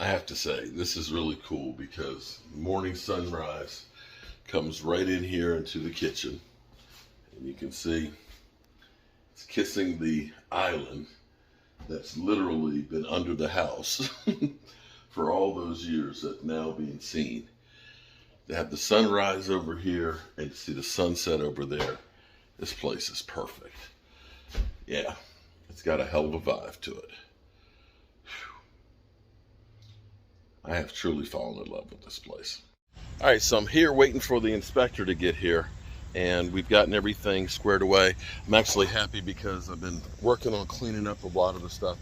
I have to say, this is really cool because morning sunrise comes right in here into the kitchen. And you can see it's kissing the island that's literally been under the house for all those years that's now being seen. To have the sunrise over here and to see the sunset over there, this place is perfect. Yeah, it's got a hell of a vibe to it. I have truly fallen in love with this place. All right, so I'm here waiting for the inspector to get here, and we've gotten everything squared away. I'm actually happy because I've been working on cleaning up a lot of the stuff.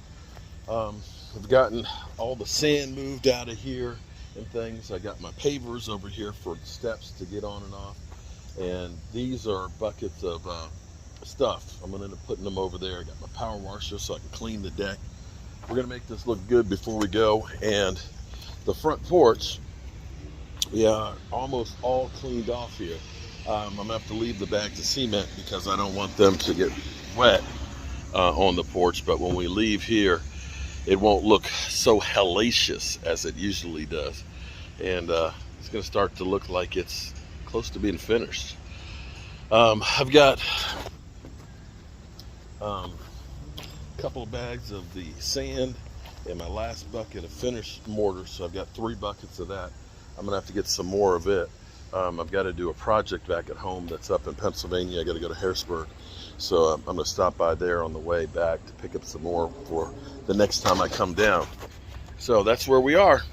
I've gotten all the sand moved out of here and things. I got my pavers over here for the steps to get on and off, and these are buckets of stuff. I'm gonna end up putting them over there. I got my power washer so I can clean the deck. We're gonna make this look good before we go. And the front porch, we are almost all cleaned off here. I'm gonna have to leave the bags of cement because I don't want them to get wet on the porch, but when we leave here, it won't look so hellacious as it usually does. And it's gonna start to look like it's close to being finished. I've got a couple of bags of the sand and my last bucket of finished mortar, so I've got 3 buckets of that. I'm gonna have to get some more of it. I've got to do a project back at home that's up in Pennsylvania. I got to go to Harrisburg, so I'm gonna stop by there on the way back to pick up some more for the next time I come down. So that's where we are.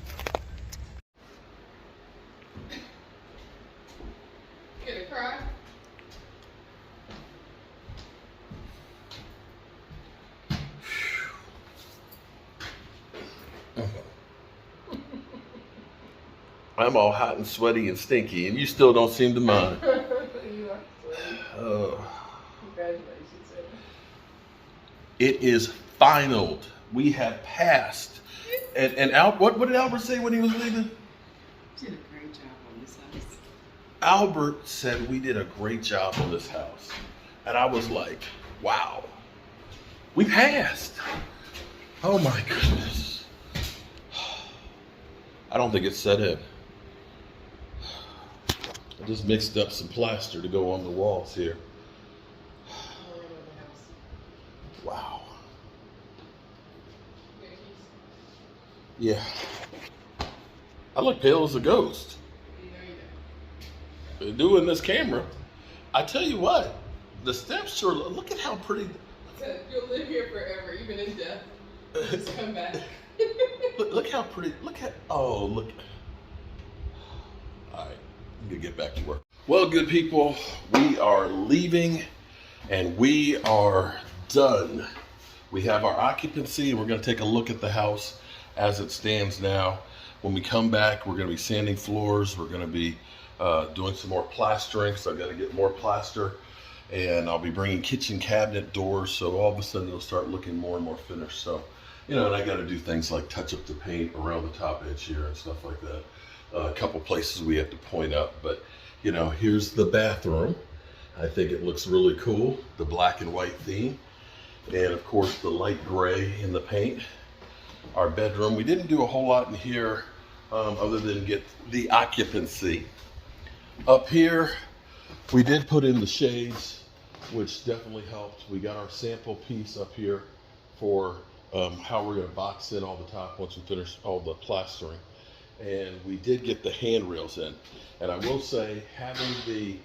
You gonna cry? I'm all hot and sweaty and stinky, and you still don't seem to mind. You are sweaty. Congratulations, Eddie. It is finaled. We have passed. And what did Albert say when he was leaving? You did a great job on this house. Albert said we did a great job on this house. And I was like, wow, we passed. Oh my goodness. I don't think it's set in. I just mixed up some plaster to go on the walls here. Wow. Yeah. I look pale as a ghost. Doing this camera. I tell you what, the steps sure look at how pretty. You'll live here forever, even in death. Just come back. Look how pretty. Look at. Oh, look. All right, I'm gonna get back to work. Well, good people, we are leaving, and we are done. We have our occupancy, and we're gonna take a look at the house as it stands now. When we come back, we're gonna be sanding floors. We're gonna be doing some more plastering, so I've got to get more plaster, and I'll be bringing kitchen cabinet doors, so all of a sudden it'll start looking more and more finished. So, you know, and I got to do things like touch up the paint around the top edge here and stuff like that. A couple places we have to point up, but you know, here's the bathroom. I think it looks really cool, the black and white theme, and of course the light gray in the paint. Our bedroom, we didn't do a whole lot in here other than get the occupancy. Up here, we did put in the shades, which definitely helped. We got our sample piece up here for how we're going to box in all the top once we finish all the plastering. And we did get the handrails in. And I will say, having the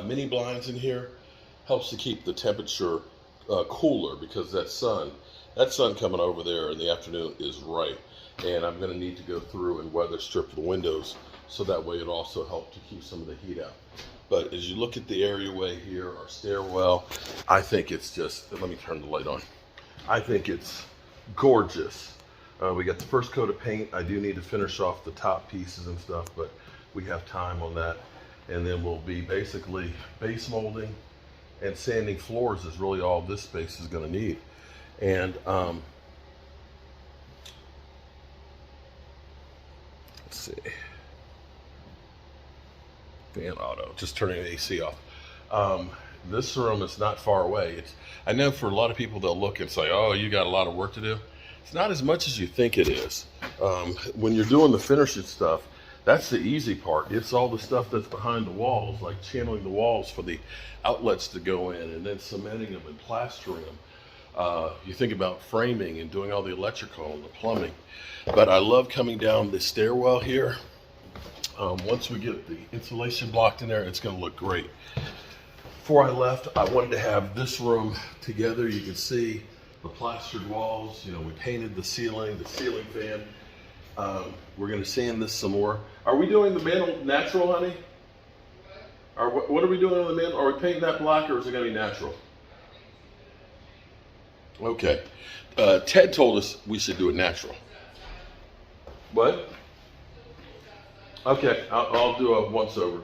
mini blinds in here helps to keep the temperature cooler, because that sun coming over there in the afternoon is right. And I'm going to need to go through and weather strip the windows, so that way it also helps to keep some of the heat out. But as you look at the areaway here, our stairwell, I think it's just, let me turn the light on. I think it's gorgeous. We got the first coat of paint. I do need to finish off the top pieces and stuff, but we have time on that. And then we'll be basically base molding and sanding floors is really all this space is going to need. And let's see. Fan auto, just turning the AC off. This room is not far away. I know for a lot of people, they'll look and say, oh, you got a lot of work to do. It's not as much as you think it is. When you're doing the finishing stuff, that's the easy part. It's all the stuff that's behind the walls, like channeling the walls for the outlets to go in, and then cementing them and plastering them. You think about framing and doing all the electrical and the plumbing. But I love coming down the stairwell here. Once we get the insulation blocked in there, it's going to look great. Before I left, I wanted to have this room together. You can see the plastered walls. You know, we painted the ceiling fan. We're going to sand this some more. Are we doing the mantle natural, honey? Or what are we doing on the mantle? Are we painting that black, or is it going to be natural? Okay. Ted told us we should do it natural. What? Okay, I'll do a once over.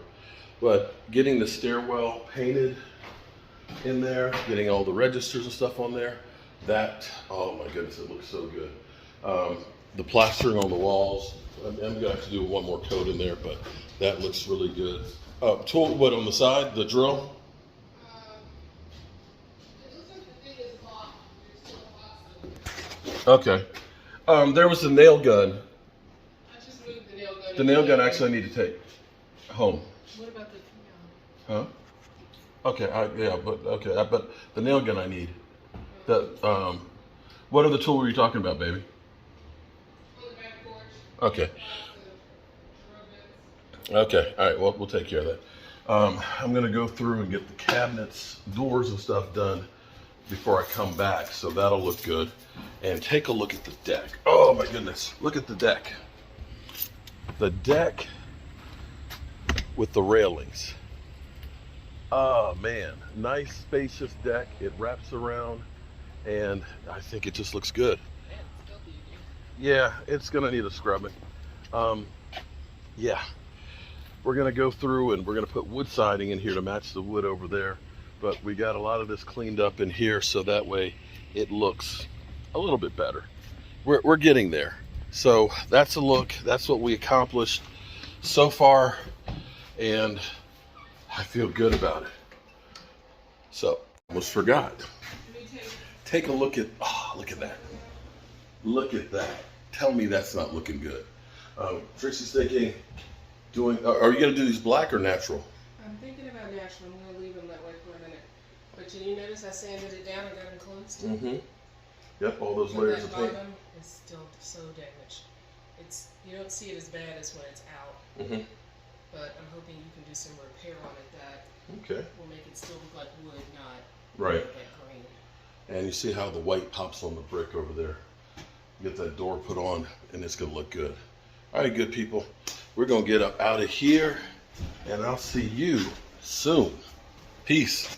But getting the stairwell painted in there, getting all the registers and stuff on there, that, oh my goodness, it looks so good. The plastering on the walls, I'm gonna have to do one more coat in there, but that looks really good. Tool, what, on the side, the drill? Okay. There was the nail gun. I just moved the nail gun. The nail gun actually I need to take home. What about the? Huh? Okay, but the nail gun I need. What other tool were you talking about, baby? Okay. Okay, all right, well, we'll take care of that. I'm gonna go through and get the cabinets, doors and stuff done before I come back, so that'll look good. And take a look at the deck. Oh my goodness, look at the deck. The deck with the railings. Oh man, nice spacious deck. It wraps around and I think it just looks good. Yeah, it's gonna need a scrubbing. Yeah, we're gonna go through and we're gonna put wood siding in here to match the wood over there. But we got a lot of this cleaned up in here so that way it looks a little bit better. We're getting there. So that's a look. That's what we accomplished so far, and I feel good about it. So almost forgot. Take a look at, oh, look at that. Look at that. Tell me that's not looking good. Trixie's thinking, are you gonna do these black or natural? I'm thinking about natural. I'm gonna leave them that way for a minute. But did you notice I sanded it down and got them closed? Mm-hmm. Yep, all those But layers that of paint. bottom is still so damaged. You don't see it as bad as when it's out. Mm-hmm. But I'm hoping you can do some repair on it that Okay. will make it still look like wood, not Right. that green. And you see how the white pops on the brick over there. Get that door put on and it's gonna look good. All right, good people. We're gonna get up out of here and I'll see you soon. Peace.